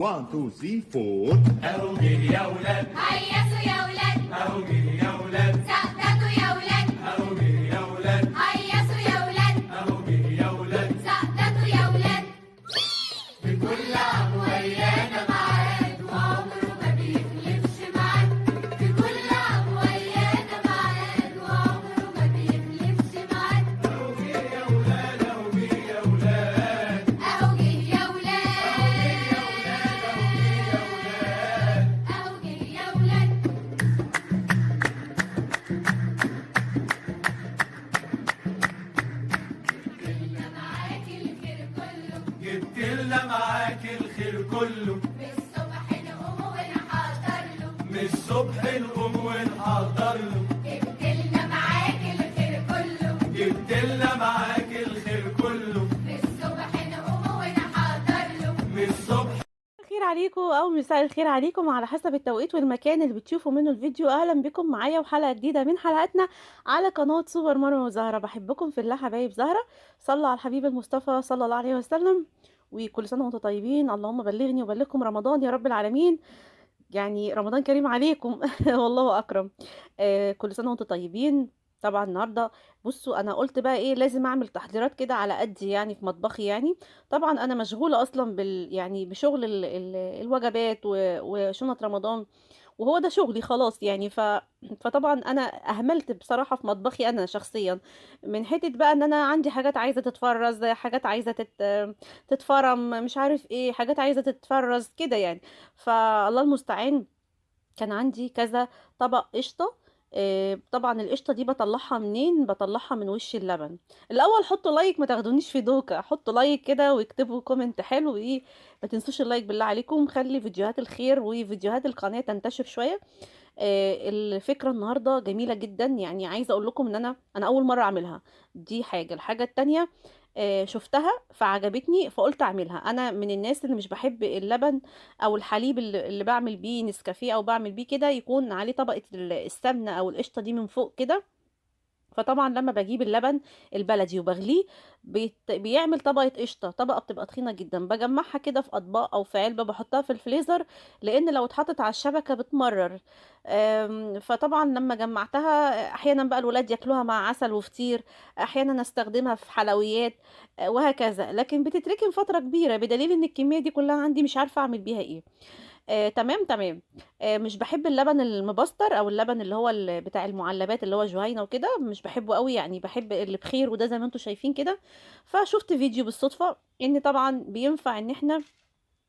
1 2 3 4 اهو جه يا ولاد، هيسوا يا ولاد، اهو جه يا ولاد، سقطوا يا ولاد، اهو جه يا ولاد، هيسوا يا ولاد، اهو جه يا ولاد، سقطوا يا ولاد. بكل عام ويانا معاد وعمره ما بيخلفش معاد، في كل عام ويانا معاد وعمره ما بيخلفش معاد. اهو جه يا ولاد، اهو جه يا ولاد، اهو جه يا ولاد، اهو جه يا ولاد، اهو جه يا ولاد. جبنا معاك الخير كله، جبت لنا معاك الخير كله، من الصبح نقوم ونحضر له. من الصبح نقوم ونحضر له، جبت لنا معاك الخير كله، جبت لنا معاك الخير كله، من الصبح نقوم ونحضر له. من الصبح. الخير عليكم او مساء الخير عليكم على حسب التوقيت والمكان اللي بتشوفوا منه الفيديو. اهلا بكم معايا وحلقه جديده من حلقاتنا على قناه سوبر مارو وزهره. بحبكم في الله حبايب زهره. صلوا على الحبيب المصطفى صلى الله عليه وسلم، وكل سنه وانتم طيبين. اللهم بلغني وبلغكم رمضان يا رب العالمين. يعني رمضان كريم عليكم والله اكرم. كل سنه وانتم طيبين. طبعا النهارده بصوا انا قلت بقى ايه، لازم اعمل تحضيرات كده على قدي يعني في مطبخي يعني. طبعا انا مشغوله اصلا يعني بشغل الوجبات وشنط رمضان، وهو ده شغلي خلاص يعني. فطبعا انا اهملت بصراحه في مطبخي انا شخصيا، من حته بقى ان انا عندي حاجات عايزه تتفرز، حاجات عايزه تتفرم، مش عارف ايه، حاجات عايزه تتفرز كده يعني. فالله المستعان. كان عندي كذا طبق قشطة. طبعا القشطة دي بطلعها منين؟ بطلعها من وش اللبن. الأول حطوا لايك، ما تاخدونيش في دوكا، حطوا لايك كده واكتبوا كومنت حلو ايه. ما تنسوش اللايك بالله عليكم، خلي فيديوهات الخير وفيديوهات القناة تنتشر شوية. الفكرة النهاردة جميلة جدا، يعني عايزة اقول لكم ان انا اول مرة اعملها. دي الحاجة التانية، شفتها فعجبتني فقلت اعملها. انا من الناس اللي مش بحب اللبن او الحليب اللي بعمل بيه نسكافيه او بعمل بيه كده يكون عليه طبقة السمنة او القشطة دي من فوق كده. فطبعا لما بجيب اللبن البلدي وبغليه بيعمل طبقة قشطة، طبقة بتبقى تخينة جدا. بجمعها كده في أطباق أو في علبة بحطها في الفريزر، لأن لو اتحطت على الشبكة بتمرر. فطبعا لما جمعتها أحيانا بقى الولاد ياكلوها مع عسل وفطير، أحيانا استخدمها في حلويات، وهكذا. لكن بتتركن فترة كبيرة، بدليل ان الكمية دي كلها عندي مش عارفة اعمل بيها ايه. تمام تمام. مش بحب اللبن المبستر او اللبن اللي هو بتاع المعلبات اللي هو جهينة وكده، مش بحبه قوي يعني. بحب اللي بخير، وده زي ما انتم شايفين كده. فشفت فيديو بالصدفة ان طبعا بينفع ان احنا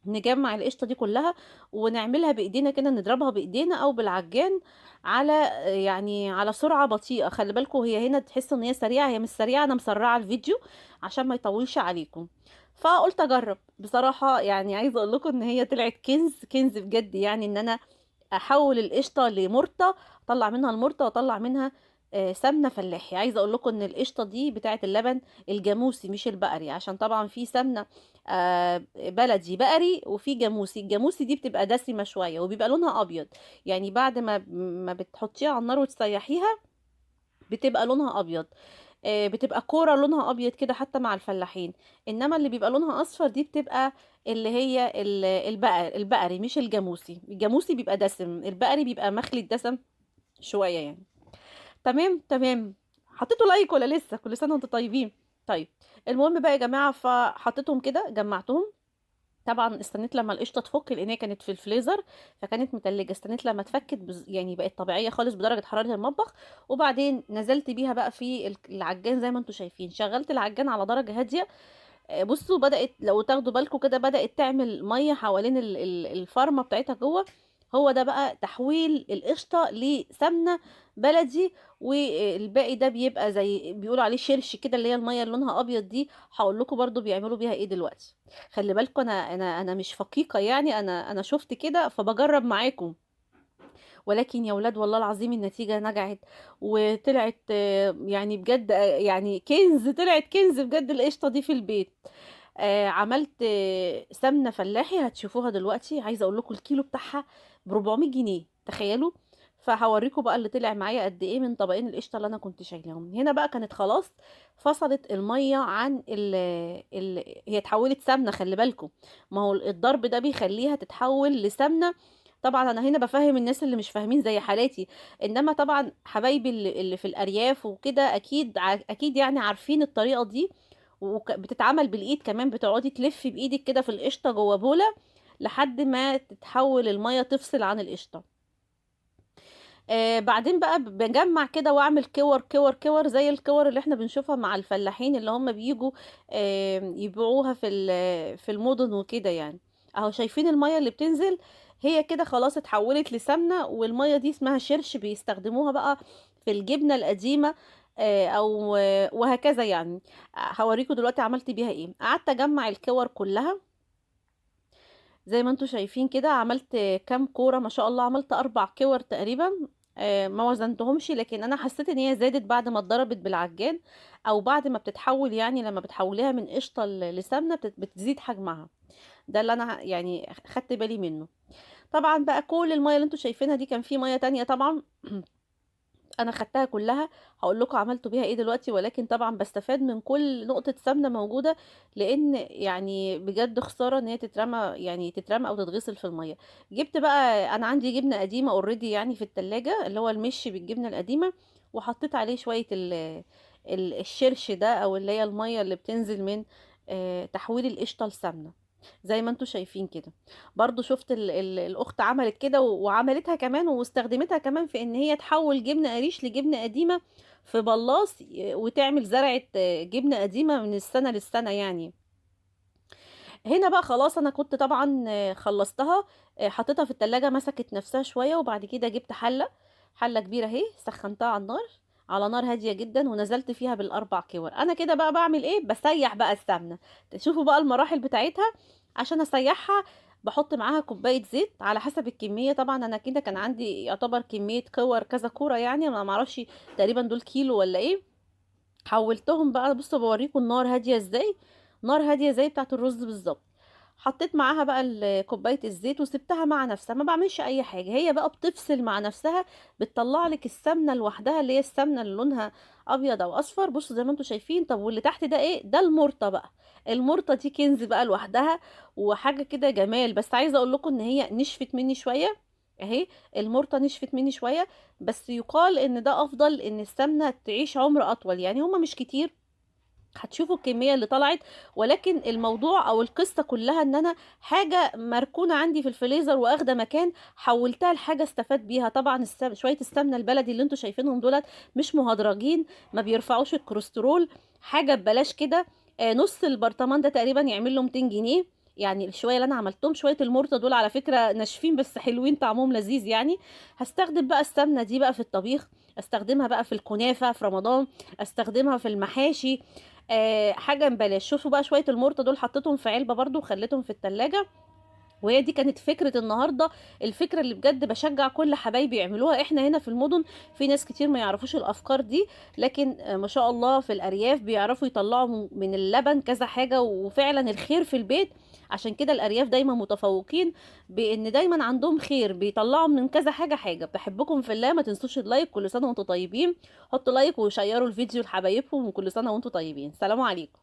نجمع القشطة دي كلها ونعملها بايدينا كده، نضربها بايدينا او بالعجان على يعني على سرعة بطيئة. خلي بالكم هي هنا تحس ان هي سريعة، هي مش سريعة، انا مسرعة الفيديو عشان ما يطولش عليكم. فقلت اجرب بصراحة، يعني عايزة اقول لكم ان هي طلعت كنز كنز بجد، يعني ان انا احول القشطة لمرطة، اطلع منها المرطة واطلع منها سمنة فلاحي. عايزة اقول لكم ان القشطة دي بتاعة اللبن الجاموسي مش البقري، عشان طبعا في سمنة بلدي بقري وفي جاموسي. الجاموسي دي بتبقى دسمة شوية وبيبقى لونها ابيض، يعني بعد ما بتحطيها على النار وتسيحيها بتبقى لونها ابيض. بتبقى كورة لونها ابيض كده حتى مع الفلاحين. انما اللي بيبقى لونها اصفر دي بتبقى اللي هي البقري مش الجاموسي. الجاموسي بيبقى دسم، البقري بيبقى مخلي الدسم شوية يعني. تمام تمام. حطيتوا لايك ولا لسه؟ كل سنة وانتم طيبين. طيب المهم بقى يا جماعة، فحطيتهم كده جمعتهم. طبعا استنيت لما القشطه تفك، لان هي كانت في الفريزر فكانت متلجه. استنيت لما اتفكت يعني بقت طبيعيه خالص بدرجه حراره المطبخ. وبعدين نزلت بيها بقى في العجان زي ما انتم شايفين. شغلت العجان على درجه هاديه. بصوا بدات، لو تاخدوا بالكم كده، بدات تعمل ميه حوالين الفرمه بتاعتها جوه. هو ده بقى تحويل القشطه لسمنه بلدي. والباقي ده بيبقى زي بيقولوا عليه شرش كده، اللي هي الميه اللي لونها ابيض دي. هقول لكم برضو بيعملوا بيها ايه دلوقتي. خلي بالكم انا مش فقيقه يعني، انا شفت كده فبجرب معاكم. ولكن يا ولاد والله العظيم النتيجه نجحت وطلعت يعني بجد، يعني كنز، طلعت كنز بجد القشطه دي في البيت. عملت سمنه فلاحي هتشوفوها دلوقتي. عايزه اقول لكم الكيلو بتاعها ب 400 جنيه، تخيلوا. فهوريكم بقى اللي طلع معايا قد ايه من طبقين القشطه اللي انا كنت شايلاهم. هنا بقى كانت خلاص فصلت الميه عن هي اتحولت سمنه، خلي بالكم. ما هو الضرب ده بيخليها تتحول لسمنه. طبعا انا هنا بفهم الناس اللي مش فاهمين زي حالاتي، انما طبعا حبايبي اللي في الارياف وكده اكيد اكيد يعني عارفين الطريقه دي. وبتتعمل بالايد كمان، بتقعدي تلفي بايدك كده في القشطه جوه بوله لحد ما تتحول الميه تفصل عن القشطه. بعدين بقى بجمع كده واعمل كور كور كور زي الكور اللي احنا بنشوفها مع الفلاحين اللي هم بيجوا يبيعوها في المدن وكده يعني. اهو شايفين المية اللي بتنزل؟ هي كده خلاص اتحولت لسمنة، والمية دي اسمها شرش، بيستخدموها بقى في الجبنة القديمة او وهكذا يعني. هوريكم دلوقتي عملت بيها ايه. قعدت اجمع الكور كلها زي ما انتوا شايفين كده. عملت كام كورة ما شاء الله، عملت 4 كور تقريبا. ما وزنتهمش، لكن انا حسيت ان هي زادت بعد ما اتضربت بالعجان، او بعد ما بتتحول، يعني لما بتحوليها من قشطة لسمنة بتزيد حجمها. ده اللي انا يعني خدت بالي منه. طبعا بقى كل المية اللي انتوا شايفينها دي، كان في مية تانية طبعا انا خدتها كلها. هقول لكم عملتوا بيها ايه دلوقتي، ولكن طبعا بستفاد من كل نقطة سمنة موجودة، لان يعني بجد خسارة ان هي تترمى، يعني تترمى او تتغسل في المية. جبت بقى، انا عندي جبنة قديمة اوريدي يعني في التلاجة، اللي هو المش بالجبنة القديمة، وحطيت عليه شوية الشرش ده، او اللي هي المية اللي بتنزل من تحويل القشطة لسمنة، زي ما انتوا شايفين كده. برضو شفت الاخت عملت كده وعملتها كمان واستخدمتها كمان في ان هي تحول جبنة قريش لجبنة قديمة في بلاص، وتعمل زرعة جبنة قديمة من السنة للسنة يعني. هنا بقى خلاص انا كنت طبعا خلصتها. حطيتها في التلاجة مسكت نفسها شوية، وبعد كده جبت حلة كبيرة اهي، سخنتها على النار، على نار هادية جدا، ونزلت فيها بال4 كور. انا كده بقى بعمل ايه؟ بسيح بقى السمنة. تشوفوا بقى المراحل بتاعتها. عشان اسيحها بحط معاها كوباية زيت على حسب الكمية. طبعا انا كده كان عندي يعتبر كمية كور كذا كورة، يعني انا معرفش تقريبا دول كيلو ولا ايه. حولتهم بقى، بصوا بوريكم النار هاديه ازاي، نار هاديه زي بتاعه الرز بالظبط. حطيت معاها بقى كوبايه الزيت وسبتها مع نفسها، ما بعملش اي حاجه، هي بقى بتفصل مع نفسها، بتطلع لك السمنه لوحدها، اللي هي السمنه اللي لونها ابيض او اصفر. بصوا زي ما انتم شايفين. طب واللي تحت ده ايه؟ ده المرطه بقى. المرطه دي كنز بقى لوحدها، وحاجه كده جمال. بس عايزه اقول لكم ان هي نشفت مني شويه اهي، المرطه نشفت مني شويه. بس يقال ان ده افضل، ان السمنه تعيش عمر اطول، يعني هما مش كتير، هتشوفوا الكميه اللي طلعت. ولكن الموضوع او القصه كلها ان انا حاجه مركونه عندي في الفريزر واخده مكان، حولتها لحاجه استفاد بيها. طبعا شويه السمنه البلدي اللي انتوا شايفينهم دولت مش مهدرجين، ما بيرفعوش الكوليسترول، حاجه ببلاش كده. نص البرطمان ده تقريبا يعمل له 200 جنيه. يعني الشويه اللي انا عملتهم، شويه المرطه دول على فكره ناشفين بس حلوين، طعمهم لذيذ يعني. هستخدم بقى السمنه دي بقى في الطبيخ، استخدمها بقى في الكنافه في رمضان، استخدمها في المحاشي. حاجه ببلاش. شوفوا بقى شويه المرطه دول حطيتهم في علبه برضو وخليتهم في التلاجة. وهي دي كانت فكرة النهاردة، الفكرة اللي بجد بشجع كل حبايبي يعملوها. احنا هنا في المدن في ناس كتير ما يعرفوش الافكار دي، لكن ما شاء الله في الارياف بيعرفوا يطلعوا من اللبن كذا حاجة، وفعلا الخير في البيت. عشان كده الارياف دايما متفوقين، بان دايما عندهم خير، بيطلعوا من كذا حاجة. بحبكم في الله، ما تنسوش اللايك. كل سنة وانتم طيبين. حطوا لايك وشيروا الفيديو لحبايبكم، وكل سنة وانتم طيبين. سلام عليكم.